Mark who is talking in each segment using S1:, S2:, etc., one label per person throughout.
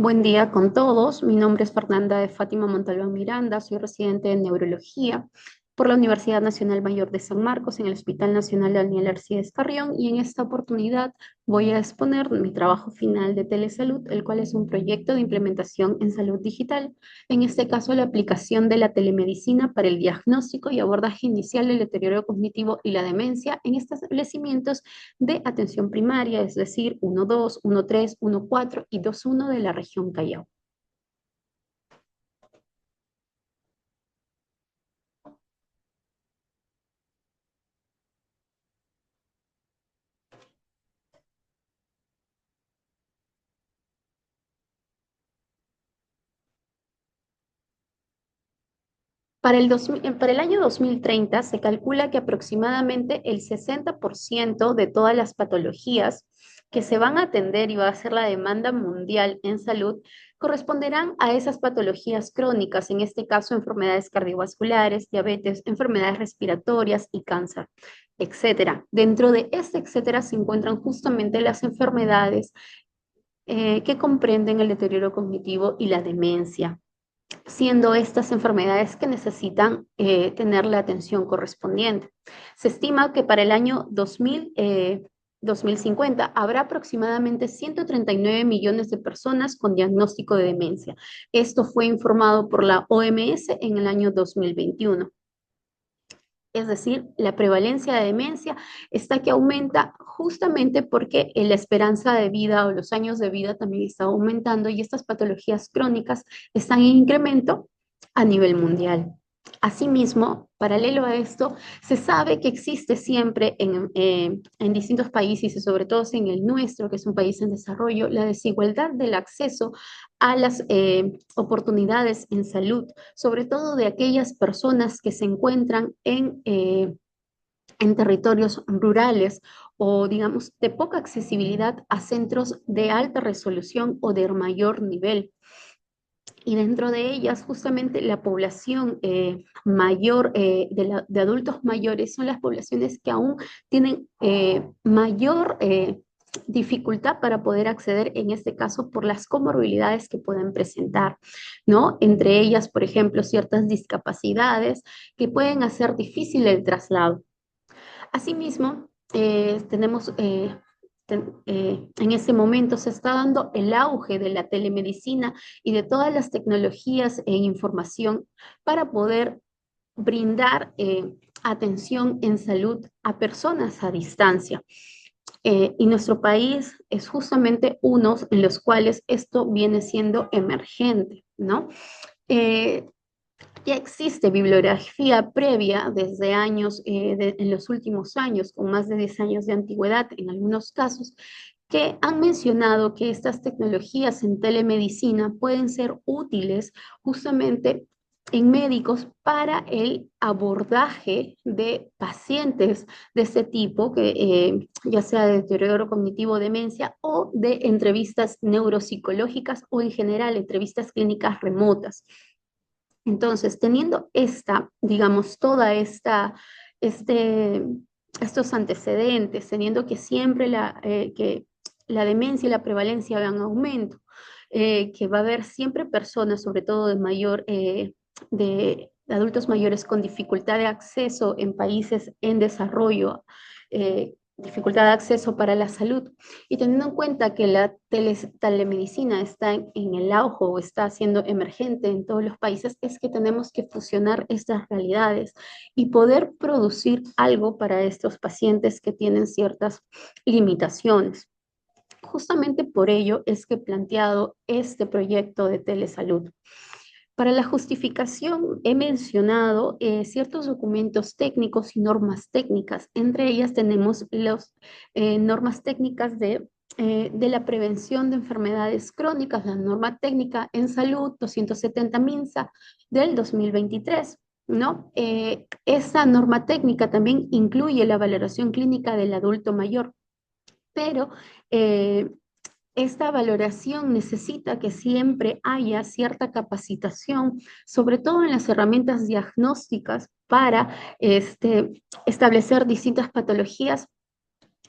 S1: Buen día con todos. Mi nombre es Fernanda de Fátima Montalbán Miranda. Soy residente en neurología por la Universidad Nacional Mayor de San Marcos en el Hospital Nacional Daniel Arcides Carrión, y en esta oportunidad voy a exponer mi trabajo final de telesalud, el cual es un proyecto de implementación en salud digital. En este caso, la aplicación de la telemedicina para el diagnóstico y abordaje inicial del deterioro cognitivo y la demencia en establecimientos de atención primaria, es decir, 1-2, 1-3, 1-4 y 2-1 de la región Callao. Para el año 2030 se calcula que aproximadamente el 60% de todas las patologías que se van a atender y va a ser la demanda mundial en salud corresponderán a esas patologías crónicas, en este caso enfermedades cardiovasculares, diabetes, enfermedades respiratorias y cáncer, etcétera. Dentro de este etcétera se encuentran justamente las enfermedades que comprenden el deterioro cognitivo y la demencia, siendo estas enfermedades que necesitan tener la atención correspondiente. Se estima que para el año 2050 habrá aproximadamente 139 millones de personas con diagnóstico de demencia. Esto fue informado por la OMS en el año 2021. Es decir, la prevalencia de demencia está que aumenta justamente porque la esperanza de vida o los años de vida también está aumentando, y estas patologías crónicas están en incremento a nivel mundial. Asimismo, paralelo a esto, se sabe que existe siempre en distintos países y sobre todo en el nuestro, que es un país en desarrollo, la desigualdad del acceso a las oportunidades en salud, sobre todo de aquellas personas que se encuentran en territorios rurales o, digamos, de poca accesibilidad a centros de alta resolución o de mayor nivel. Y dentro de ellas, justamente la población mayor, de adultos mayores, son las poblaciones que aún tienen mayor dificultad para poder acceder, en este caso, por las comorbilidades que pueden presentar, ¿no? Entre ellas, por ejemplo, ciertas discapacidades que pueden hacer difícil el traslado. Asimismo, tenemos, en ese momento se está dando el auge de la telemedicina y de todas las tecnologías e información para poder brindar atención en salud a personas a distancia. Y nuestro país es justamente uno en los cuales esto viene siendo emergente, ¿no? Eh, ya existe bibliografía previa desde años, en los últimos años, con más de 10 años de antigüedad en algunos casos, que han mencionado que estas tecnologías en telemedicina pueden ser útiles justamente en médicos para el abordaje de pacientes de este tipo, que ya sea de deterioro cognitivo o demencia, o de entrevistas neuropsicológicas o en general entrevistas clínicas remotas. Entonces, teniendo digamos, este, estos antecedentes, teniendo que siempre que la demencia y la prevalencia van en aumento, que va a haber siempre personas, sobre todo de adultos mayores con dificultad de acceso en países en desarrollo, dificultad de acceso para la salud, y teniendo en cuenta que la telemedicina está en el auge o está siendo emergente en todos los países, es que tenemos que fusionar estas realidades y poder producir algo para estos pacientes que tienen ciertas limitaciones. Justamente por ello es que he planteado este proyecto de telesalud. Para la justificación he mencionado ciertos documentos técnicos y normas técnicas. Entre ellas tenemos las normas técnicas de la prevención de enfermedades crónicas, la norma técnica en salud 270 MINSA del 2023. ¿No? Esta norma técnica también incluye la valoración clínica del adulto mayor, pero esta valoración necesita que siempre haya cierta capacitación, sobre todo en las herramientas diagnósticas para establecer distintas patologías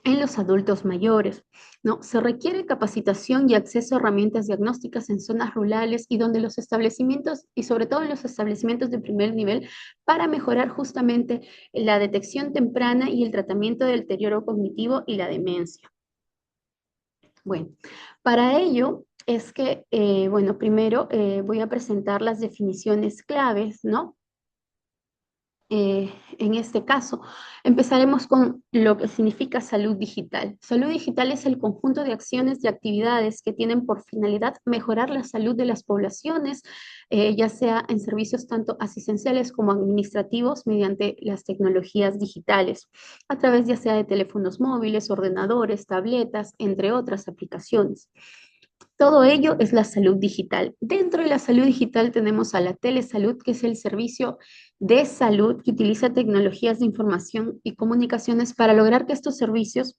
S1: en los adultos mayores, ¿no? Se requiere capacitación y acceso a herramientas diagnósticas en zonas rurales y donde los establecimientos, y sobre todo en los establecimientos de primer nivel, para mejorar justamente la detección temprana y el tratamiento del deterioro cognitivo y la demencia. Bueno, para ello es que, bueno, primero voy a presentar las definiciones claves, ¿no? En este caso, empezaremos con lo que significa salud digital. Salud digital es el conjunto de acciones y actividades que tienen por finalidad mejorar la salud de las poblaciones, ya sea en servicios tanto asistenciales como administrativos mediante las tecnologías digitales, a través ya sea de teléfonos móviles, ordenadores, tabletas, entre otras aplicaciones. Todo ello es la salud digital. Dentro de la salud digital tenemos a la telesalud, que es el servicio de salud que utiliza tecnologías de información y comunicaciones para lograr que estos servicios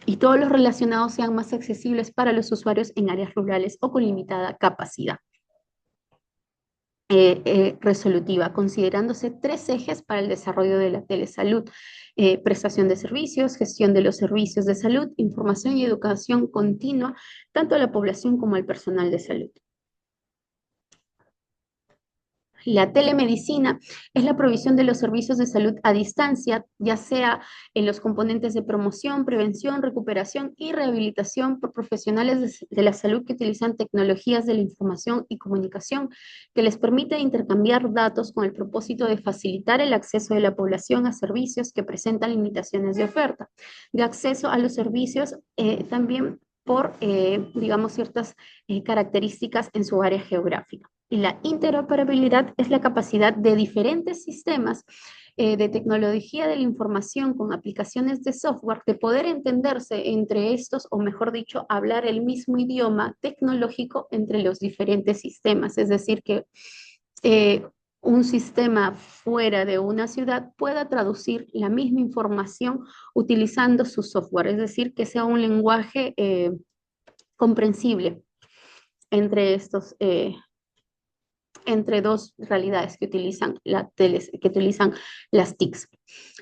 S1: y todos los relacionados sean más accesibles para los usuarios en áreas rurales o con limitada capacidad resolutiva, considerándose tres ejes para el desarrollo de la telesalud: prestación de servicios, gestión de los servicios de salud, información y educación continua, tanto a la población como al personal de salud. La telemedicina es la provisión de los servicios de salud a distancia, ya sea en los componentes de promoción, prevención, recuperación y rehabilitación por profesionales de la salud que utilizan tecnologías de la información y comunicación que les permite intercambiar datos con el propósito de facilitar el acceso de la población a servicios que presentan limitaciones de oferta, de acceso a los servicios también por, digamos, ciertas características en su área geográfica. Y la interoperabilidad es la capacidad de diferentes sistemas de tecnología de la información con aplicaciones de software de poder entenderse entre estos, o mejor dicho, hablar el mismo idioma tecnológico entre los diferentes sistemas. Es decir, que eh, un sistema fuera de una ciudad pueda traducir la misma información utilizando su software. Es decir, que sea un lenguaje comprensible entre estos entre dos realidades que utilizan, que utilizan las TICs.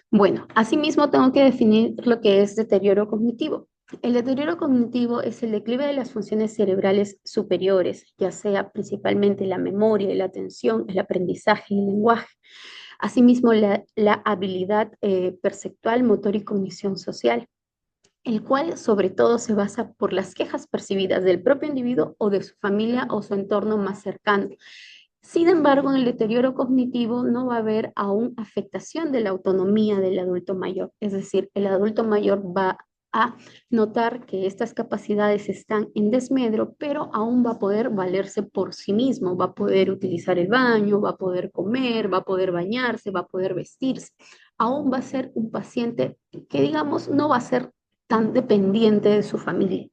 S1: Bueno, asimismo tengo que definir lo que es deterioro cognitivo. El deterioro cognitivo es el declive de las funciones cerebrales superiores, ya sea principalmente la memoria, la atención, el aprendizaje y el lenguaje. Asimismo, la habilidad perceptual, motor y cognición social, el cual sobre todo se basa por las quejas percibidas del propio individuo o de su familia o su entorno más cercano. Sin embargo, en el deterioro cognitivo no va a haber aún afectación de la autonomía del adulto mayor. Es decir, el adulto mayor va a notar que estas capacidades están en desmedro, pero aún va a poder valerse por sí mismo, va a poder utilizar el baño, va a poder comer, va a poder bañarse, va a poder vestirse. Aún va a ser un paciente que, digamos, no va a ser tan dependiente de su familia.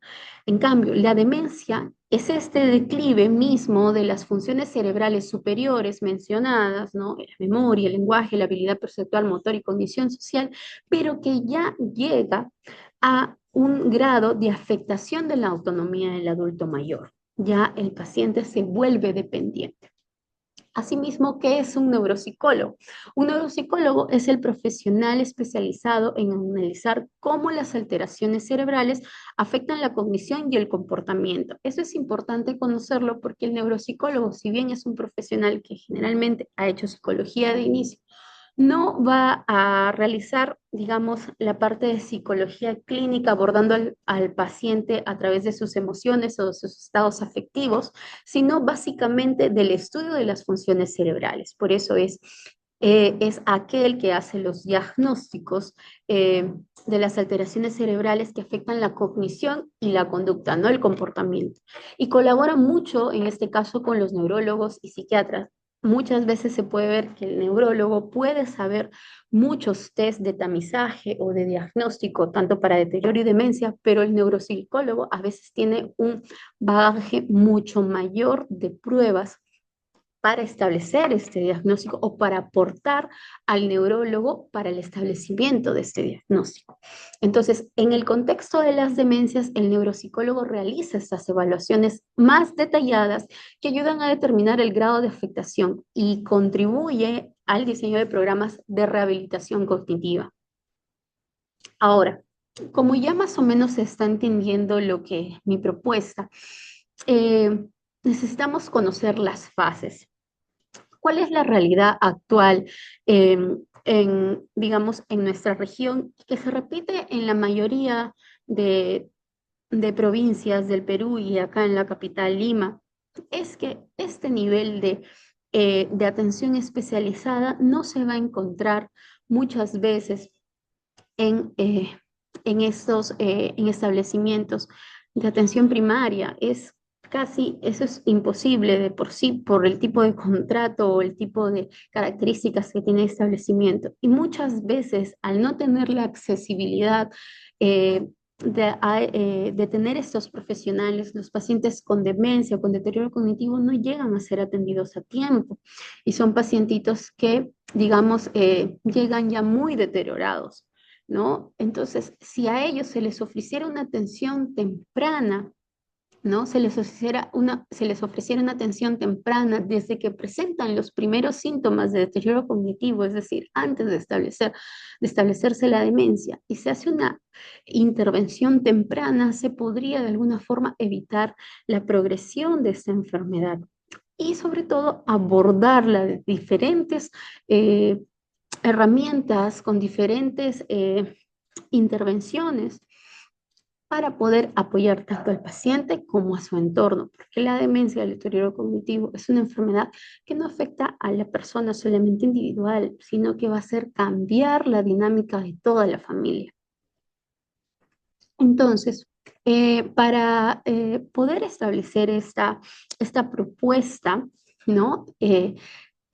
S1: En cambio, la demencia es este declive mismo de las funciones cerebrales superiores mencionadas, ¿no? La memoria, el lenguaje, la habilidad perceptual, motor y condición social, pero que ya llega a un grado de afectación de la autonomía del adulto mayor. Ya el paciente se vuelve dependiente. Asimismo, ¿qué es un neuropsicólogo? Un neuropsicólogo es el profesional especializado en analizar cómo las alteraciones cerebrales afectan la cognición y el comportamiento. Eso es importante conocerlo porque el neuropsicólogo, si bien es un profesional que generalmente ha hecho psicología de inicio, no va a realizar, digamos, la parte de psicología clínica abordando al paciente a través de sus emociones o de sus estados afectivos, sino básicamente del estudio de las funciones cerebrales. Por eso es aquel que hace los diagnósticos de las alteraciones cerebrales que afectan la cognición y la conducta, no el comportamiento. Y colabora mucho, en este caso, con los neurólogos y psiquiatras. Muchas veces se puede ver que el neurólogo puede saber muchos test de tamizaje o de diagnóstico, tanto para deterioro y demencia, pero el neuropsicólogo a veces tiene un bagaje mucho mayor de pruebas para establecer este diagnóstico o para aportar al neurólogo para el establecimiento de este diagnóstico. Entonces, en el contexto de las demencias, el neuropsicólogo realiza estas evaluaciones más detalladas que ayudan a determinar el grado de afectación y contribuye al diseño de programas de rehabilitación cognitiva. Ahora, Como ya más o menos se está entendiendo lo que mi propuesta, eh, necesitamos conocer las fases. ¿Cuál es la realidad actual digamos, en nuestra región que se repite en la mayoría de, de provincias del Perú y acá en la capital Lima? Es que este nivel de atención especializada no se va a encontrar muchas veces en, eh, en establecimientos de atención primaria. Eso es imposible de por sí, por el tipo de contrato o el tipo de características que tiene el establecimiento. Y muchas veces, al no tener la accesibilidad eh, de tener estos profesionales, los pacientes con demencia o con deterioro cognitivo no llegan a ser atendidos a tiempo y son pacientitos que, digamos, llegan ya muy deteriorados. ¿No? Entonces, si a ellos se les ofreciera una atención temprana, ¿no? Se les ofreciera una atención temprana desde que presentan los primeros síntomas de deterioro cognitivo, es decir, antes de establecerse la demencia, y se hace una intervención temprana, se podría de alguna forma evitar la progresión de esta enfermedad y sobre todo abordarla de diferentes eh, herramientas, con diferentes intervenciones para poder apoyar tanto al paciente como a su entorno, porque la demencia, el deterioro cognitivo, es una enfermedad que no afecta a la persona solamente individual, sino que va a hacer cambiar la dinámica de toda la familia. Entonces, para poder establecer esta propuesta, ¿no?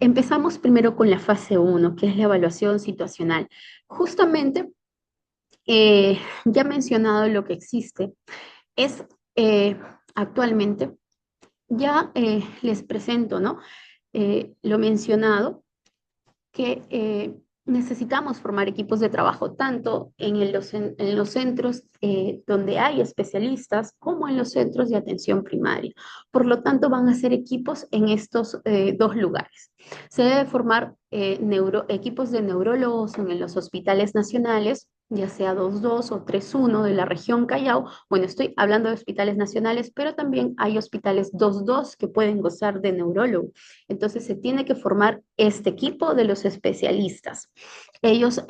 S1: Empezamos primero con la fase uno, que es la evaluación situacional. Justamente, ya he mencionado lo que existe. Es actualmente, ya les presento, ¿no? Lo mencionado, que necesitamos formar equipos de trabajo tanto en los centros donde hay especialistas como en los centros de atención primaria. Por lo tanto, van a ser equipos en estos dos lugares. Se debe formar equipos de neurólogos en los hospitales nacionales, ya sea 2.2 o 3.1 de la región Callao. Bueno, estoy hablando de hospitales nacionales, pero también hay hospitales 2.2 que pueden gozar de neurólogo. Entonces se tiene que formar este equipo de los especialistas. Ellos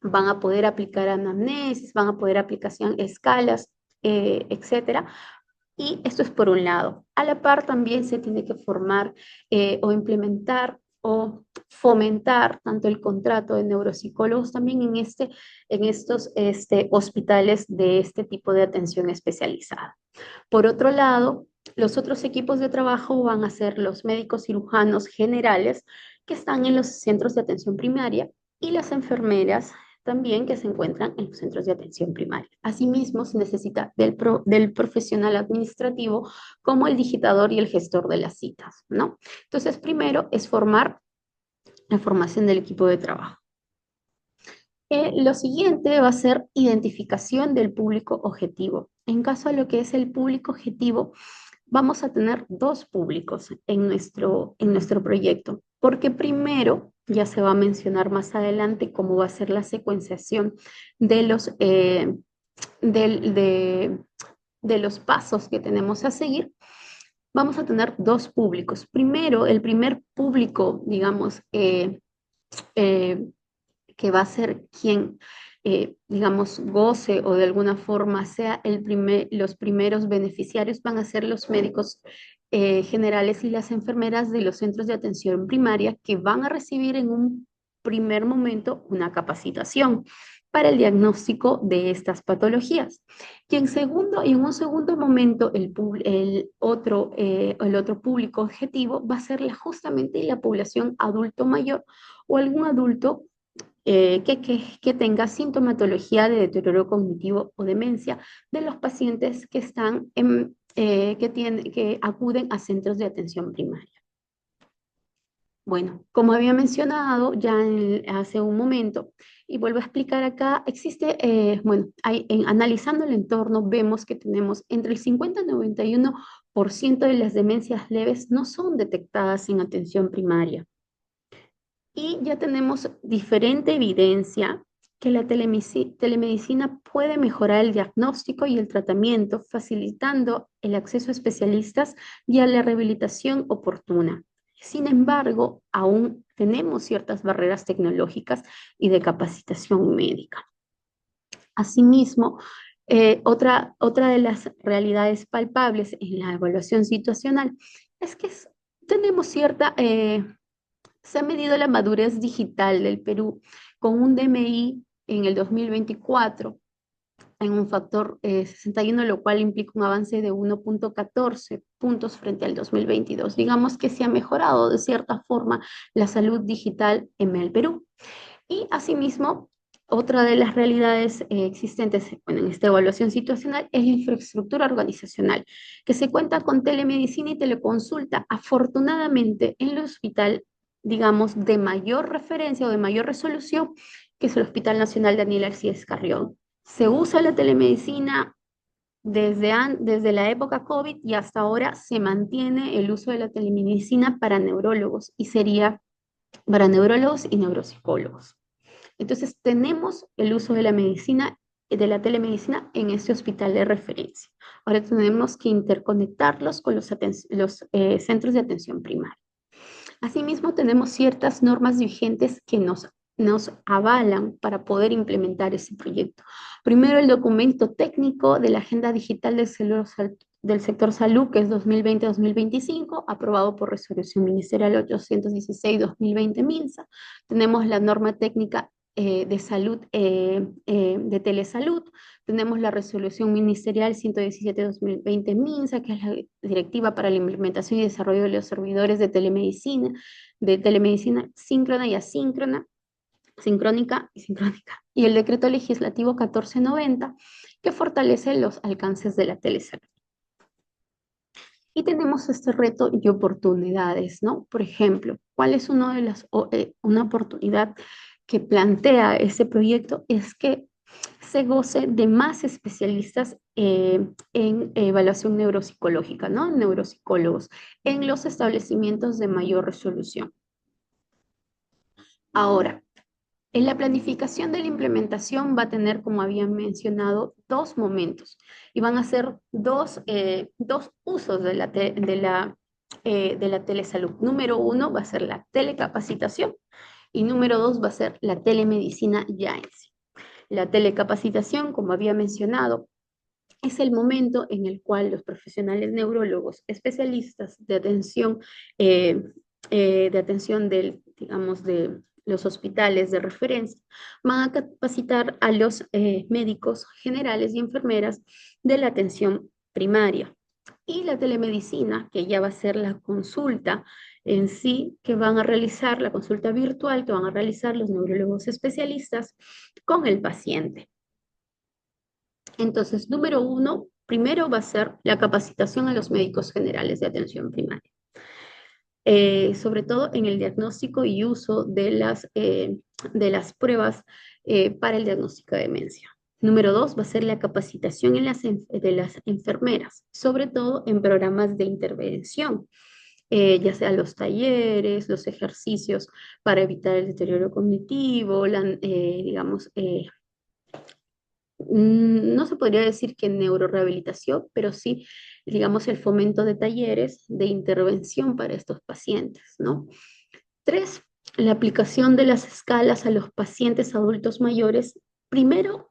S1: van a poder aplicar anamnesis, van a poder aplicar escalas, etcétera. Y esto es por un lado. A la par también se tiene que formar o implementar o fomentar tanto el contrato de neuropsicólogos también en estos hospitales de este tipo de atención especializada. Por otro lado, los otros equipos de trabajo van a ser los médicos cirujanos generales que están en los centros de atención primaria y las enfermeras también que se encuentran en los centros de atención primaria. Asimismo, se necesita del profesional administrativo como el digitador y el gestor de las citas, ¿no? Entonces, primero es formar la formación del equipo de trabajo. Lo siguiente va a ser identificación del público objetivo. En caso a lo que es el público objetivo, vamos a tener dos públicos en nuestro proyecto, porque primero ya se va a mencionar más adelante cómo va a ser la secuenciación de del- de los pasos que tenemos a seguir. Vamos a tener dos públicos. Primero, el primer público, digamos, eh, que va a ser quien, digamos, goce o de alguna forma sea los primeros beneficiarios, van a ser los médicos generales y las enfermeras de los centros de atención primaria que van a recibir en un primer momento una capacitación para el diagnóstico de estas patologías. Y en un segundo momento, el otro público objetivo va a ser justamente la población adulto mayor o algún adulto que tenga sintomatología de deterioro cognitivo o demencia de los pacientes que que acuden a centros de atención primaria. Bueno, como había mencionado ya hace un momento, y vuelvo a explicar acá, bueno, analizando el entorno, vemos que tenemos entre el 50 y 91% de las demencias leves no son detectadas en atención primaria. Y ya tenemos diferente evidencia que la telemedicina puede mejorar el diagnóstico y el tratamiento, facilitando el acceso a especialistas y a la rehabilitación oportuna. Sin embargo, aún tenemos ciertas barreras tecnológicas y de capacitación médica. Asimismo, otra de las realidades palpables en la evaluación situacional es que tenemos se ha medido la madurez digital del Perú con un DMI en el 2024 en un factor 61, lo cual implica un avance de 1,14 puntos frente al 2022. Digamos que se ha mejorado de cierta forma la salud digital en el Perú. Y asimismo, otra de las realidades existentes en esta evaluación situacional es la infraestructura organizacional, que se cuenta con telemedicina y teleconsulta, afortunadamente en el hospital, digamos, de mayor referencia o de mayor resolución, que es el Hospital Nacional Daniel Arcíes Carrión. Se usa la telemedicina desde la época COVID y hasta ahora se mantiene el uso de la telemedicina para neurólogos y sería para neurólogos y neuropsicólogos. Entonces, tenemos el uso de la medicina, de la telemedicina en este hospital de referencia. Ahora tenemos que interconectarlos con los centros de atención primaria. Asimismo, tenemos ciertas normas vigentes que nos avalan para poder implementar ese proyecto. Primero, el documento técnico de la Agenda Digital del Sector Salud, que es 2020-2025, aprobado por Resolución Ministerial 816-2020 MINSA. Tenemos la norma técnica de salud, de telesalud. Tenemos la resolución ministerial 117-2020 MINSA, que es la directiva para la implementación y desarrollo de los servidores de telemedicina síncrona y asíncrona, sincrónica y sincrónica. Y el decreto legislativo 1490, que fortalece los alcances de la telesalud. Y tenemos este reto y oportunidades, ¿no? Por ejemplo, ¿cuál es una oportunidad que plantea ese proyecto? Es que se goce de más especialistas en evaluación neuropsicológica, ¿no? Neuropsicólogos, en los establecimientos de mayor resolución. Ahora, en la planificación de la implementación va a tener, como había mencionado, dos momentos y van a ser dos usos de la telesalud. Número uno va a ser la telecapacitación y número dos va a ser la telemedicina ya en sí. La telecapacitación, como había mencionado, es el momento en el cual los profesionales neurólogos, especialistas eh, de atención digamos, de los hospitales de referencia, van a capacitar a los médicos generales y enfermeras de la atención primaria. Y la telemedicina, que ya va a ser la consulta en sí, que van a realizar, la consulta virtual que van a realizar los neurólogos especialistas con el paciente. Entonces, número uno, primero va a ser la capacitación a los médicos generales de atención primaria, sobre todo en el diagnóstico y uso de las pruebas para el diagnóstico de demencia. Número dos va a ser la capacitación de las enfermeras, sobre todo en programas de intervención, ya sea los talleres, los ejercicios para evitar el deterioro cognitivo, digamos, no se podría decir que neurorehabilitación, pero sí, digamos, el fomento de talleres de intervención para estos pacientes, ¿no? Tres, la aplicación de las escalas a los pacientes adultos mayores, primero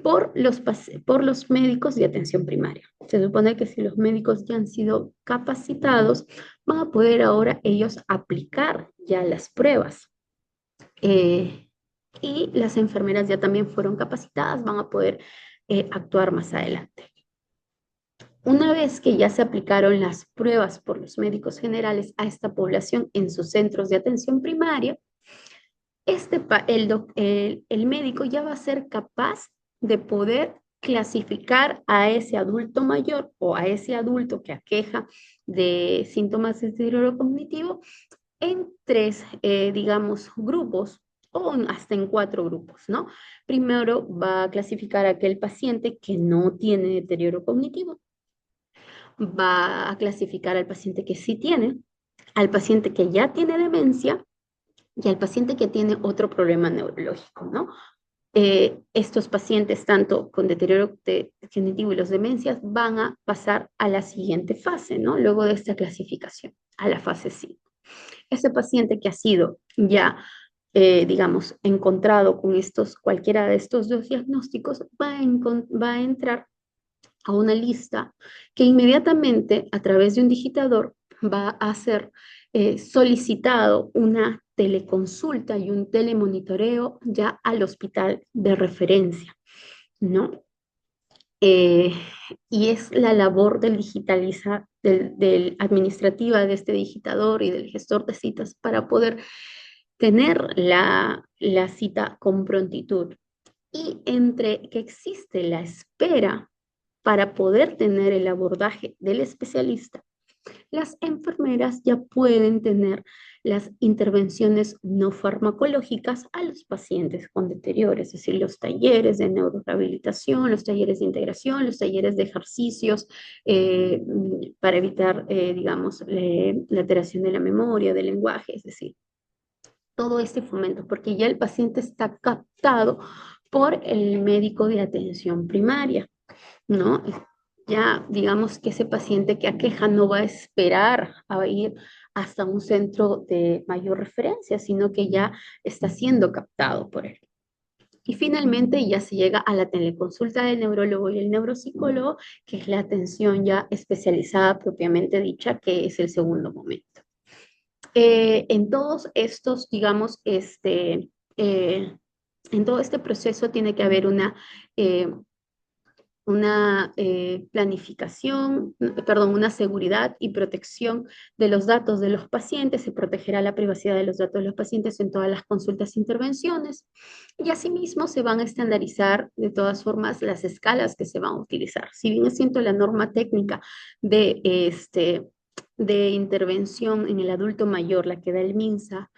S1: por los médicos de atención primaria. Se supone que si los médicos ya han sido capacitados, van a poder ahora ellos aplicar ya las pruebas. Y las enfermeras ya también fueron capacitadas, van a poder actuar más adelante. Una vez que ya se aplicaron las pruebas por los médicos generales a esta población en sus centros de atención primaria, el médico ya va a ser capaz de poder clasificar a ese adulto mayor o a ese adulto que aqueja de síntomas de deterioro cognitivo en tres, digamos, grupos o hasta en cuatro grupos, ¿no? Primero va a clasificar a aquel paciente que no tiene deterioro cognitivo, va a clasificar al paciente que sí tiene, al paciente que ya tiene demencia y al paciente que tiene otro problema neurológico, ¿no? estos pacientes, tanto con deterioro cognitivo y los demencias, van a pasar a la siguiente fase, ¿no? Luego de esta clasificación, a la fase 5. Ese paciente que ha sido ya, digamos, encontrado con cualquiera de estos dos diagnósticos, va a entrar a una lista que inmediatamente a través de un digitador va a ser solicitado una teleconsulta y un telemonitoreo ya al hospital de referencia, ¿no? Eh, y es la labor del administrativa de este digitador y del gestor de citas para poder tener la cita con prontitud. Y entre que existe la espera para poder tener el abordaje del especialista, las enfermeras ya pueden tener las intervenciones no farmacológicas a los pacientes con deterioro, es decir, los talleres de neurorehabilitación, los talleres de integración, los talleres de ejercicios para evitar, digamos, la alteración de la memoria, del lenguaje, es decir, todo este fomento, porque ya el paciente está captado por el médico de atención primaria, ¿no? Ya digamos que ese paciente que aqueja no va a esperar a ir hasta un centro de mayor referencia, sino que ya está siendo captado por él. Y finalmente ya se llega a la teleconsulta del neurólogo y el neuropsicólogo, que es la atención ya especializada propiamente dicha, que es el segundo momento. En todos estos, digamos, en todo este proceso tiene que haber eh, una planificación, perdón, una seguridad y protección de los datos de los pacientes, se protegerá la privacidad de los datos de los pacientes en todas las consultas e intervenciones, y asimismo se van a estandarizar de todas formas las escalas que se van a utilizar. Si bien es cierto la norma técnica de, de intervención en el adulto mayor, la que da el MINSA,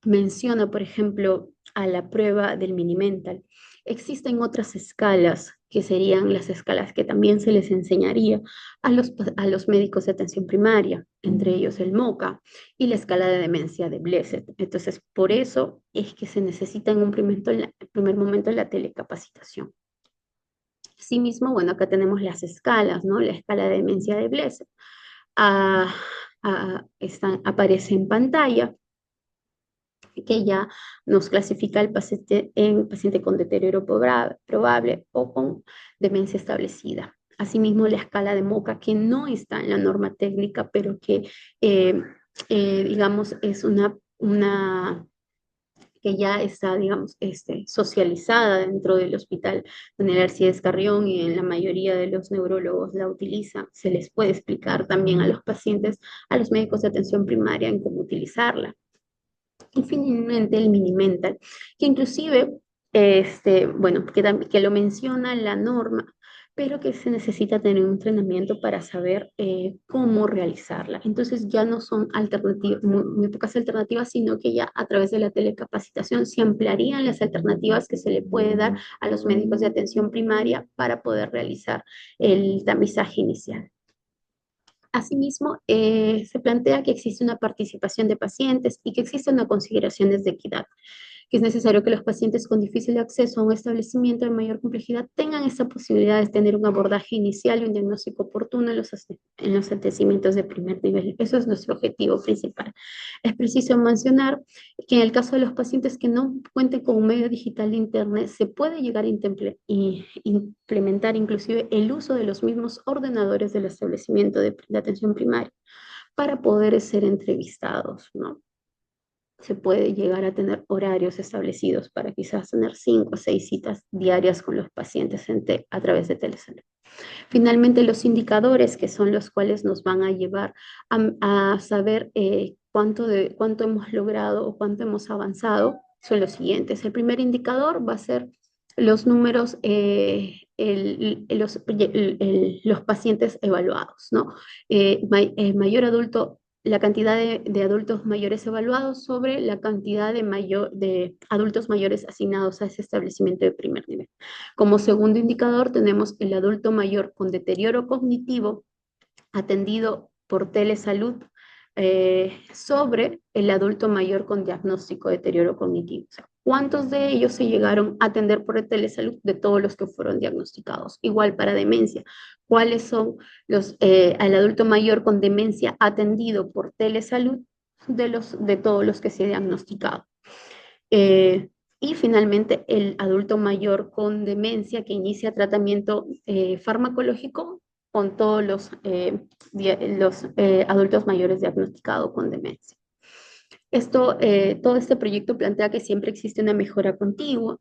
S1: menciona, por ejemplo, a la prueba del Minimental. Existen otras escalas que serían las escalas que también se les enseñaría a los médicos de atención primaria, entre ellos el MOCA y la escala de demencia de Blessed. Entonces, por eso es que se necesita en un primer momento la telecapacitación. Asimismo, bueno, acá tenemos las escalas, ¿no? La escala de demencia de Blessed aparece en pantalla, que ya nos clasifica el paciente en paciente con deterioro probable o con demencia establecida. Asimismo, la escala de MOCA, que no está en la norma técnica, pero que, digamos, es una que ya está, digamos, socializada dentro del hospital Daniel Arcides Carrión, y en la mayoría de los neurólogos la utilizan. Se les puede explicar también a los pacientes, a los médicos de atención primaria, en cómo utilizarla. Y finalmente el Minimental, que inclusive, bueno, que lo menciona la norma, pero que se necesita tener un entrenamiento para saber cómo realizarla. Entonces ya no son alternativas, muy pocas alternativas, sino que ya a través de la telecapacitación se ampliarían las alternativas que se le puede dar a los médicos de atención primaria para poder realizar el tamizaje inicial. Asimismo, se plantea que existe una participación de pacientes y que existen unas consideraciones de equidad, que es necesario que los pacientes con difícil acceso a un establecimiento de mayor complejidad tengan esta posibilidad de tener un abordaje inicial y un diagnóstico oportuno en los acontecimientos de primer nivel. Eso es nuestro objetivo principal. Es preciso mencionar que en el caso de los pacientes que no cuenten con un medio digital de Internet, se puede llegar a implementar inclusive el uso de los mismos ordenadores del establecimiento de atención primaria para poder ser entrevistados, ¿no? Se puede llegar a tener horarios establecidos para quizás tener 5 o 6 citas diarias con los pacientes a través de telesalud. Finalmente, los indicadores, que son los cuales nos van a llevar a saber cuánto hemos logrado o cuánto hemos avanzado, son los siguientes. El primer indicador va a ser los números, los pacientes evaluados, ¿no? Mayor adulto, la cantidad de adultos mayores evaluados sobre la cantidad de adultos mayores asignados a ese establecimiento de primer nivel. Como segundo indicador tenemos el adulto mayor con deterioro cognitivo atendido por telesalud sobre el adulto mayor con diagnóstico de deterioro cognitivo. O sea, ¿Cuántos de ellos se llegaron a atender por telesalud de todos los que fueron diagnosticados? Igual para demencia, ¿cuáles son al adulto mayor con demencia atendido por telesalud de todos los que se han diagnosticado? Eh, y finalmente, el adulto mayor con demencia que inicia tratamiento farmacológico con todos los adultos mayores diagnosticados con demencia. Todo este proyecto plantea que siempre existe una mejora continua,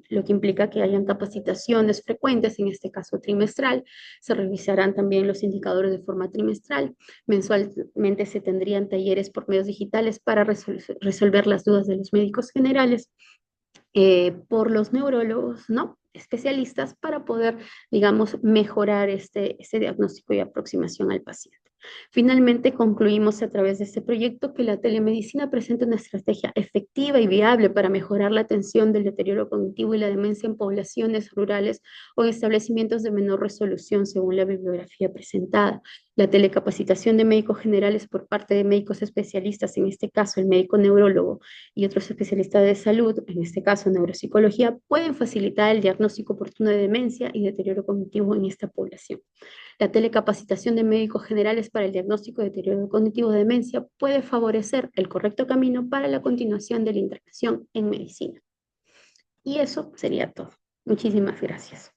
S1: lo que implica que hayan capacitaciones frecuentes, en este caso trimestral. Se revisarán también los indicadores de forma trimestral. Mensualmente se tendrían talleres por medios digitales para resolver las dudas de los médicos generales, por los neurólogos, ¿no? Especialistas para poder, digamos, mejorar este diagnóstico y aproximación al paciente. Finalmente, concluimos a través de este proyecto que la telemedicina presenta una estrategia efectiva y viable para mejorar la atención del deterioro cognitivo y la demencia en poblaciones rurales o en establecimientos de menor resolución, según la bibliografía presentada. La telecapacitación de médicos generales por parte de médicos especialistas, en este caso el médico neurólogo y otros especialistas de salud, en este caso neuropsicología, pueden facilitar el diagnóstico oportuno de demencia y deterioro cognitivo en esta población. La telecapacitación de médicos generales para el diagnóstico de deterioro cognitivo de demencia puede favorecer el correcto camino para la continuación de la internación en medicina. Y eso sería todo. Muchísimas gracias.